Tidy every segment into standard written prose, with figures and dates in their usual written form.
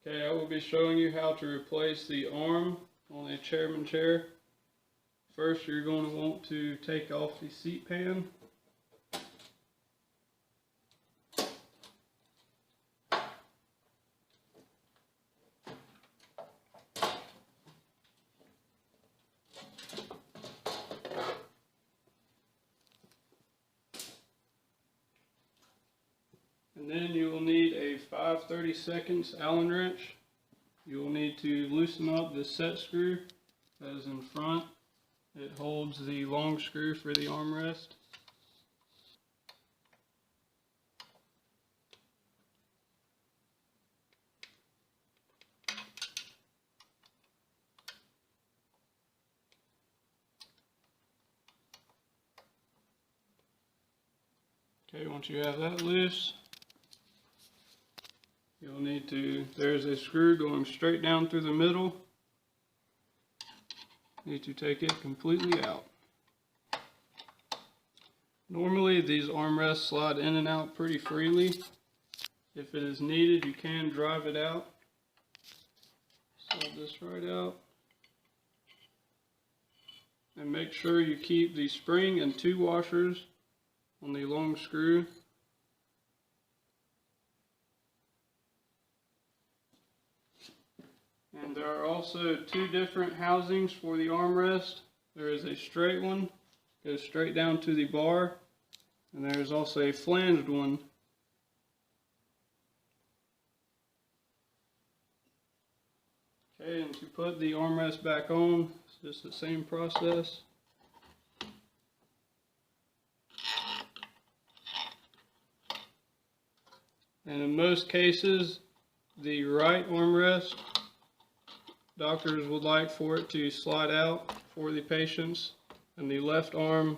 Okay, I will be showing you how to replace the arm on a chairman chair. First, you're going to want to take off the seat pan. And then you will need a 5/32 Allen wrench. You will need to loosen up the set screw that is in front. It holds the long screw for the armrest. Okay, once you have that loose, you'll need to, there's a screw going straight down through the middle. You need to take it completely out. Normally these armrests slide in and out pretty freely. If it is needed, you can drive it out. Slide this right out. And make sure you keep the spring and 2 washers on the long screw. And there are also 2 different housings for the armrest. There is a straight one, goes straight down to the bar, and there is also a flanged one. Okay, and to put the armrest back on, it's just the same process. And in most cases, the right armrest, doctors would like for it to slide out for the patients, and the left arm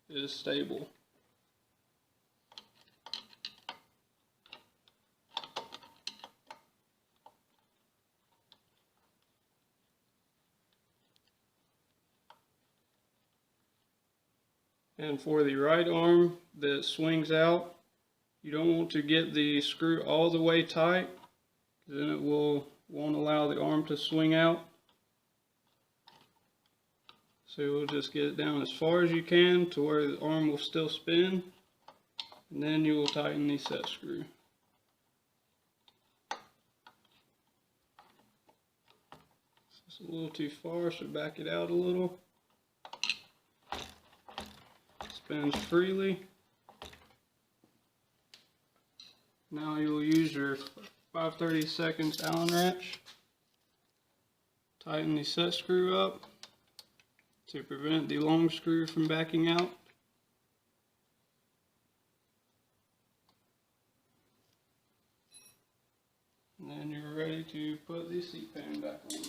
is stable. And for the right arm that swings out, you don't want to get the screw all the way tight, then it won't allow the arm to swing out. So you'll just get it down as far as you can to where the arm will still spin, and then you will tighten the set screw. It's a little too far, so back it out a little. Spins freely. Now you will use your 5/32 Allen wrench. Tighten the set screw up to prevent the long screw from backing out. And then you're ready to put the seat pan back on.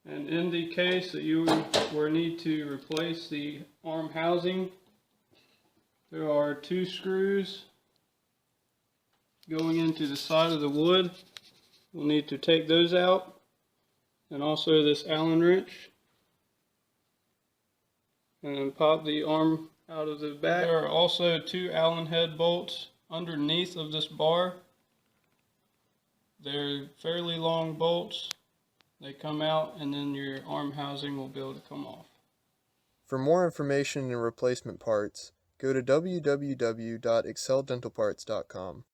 And in the case that you were need to replace the arm housing, there are 2 screws going into the side of the wood. We'll need to take those out, and also this Allen wrench, and then pop the arm out of the back. There are also 2 Allen head bolts underneath of this bar. They're fairly long bolts. They come out, and then your arm housing will be able to come off. For more information and replacement parts, go to www.exceldentalparts.com.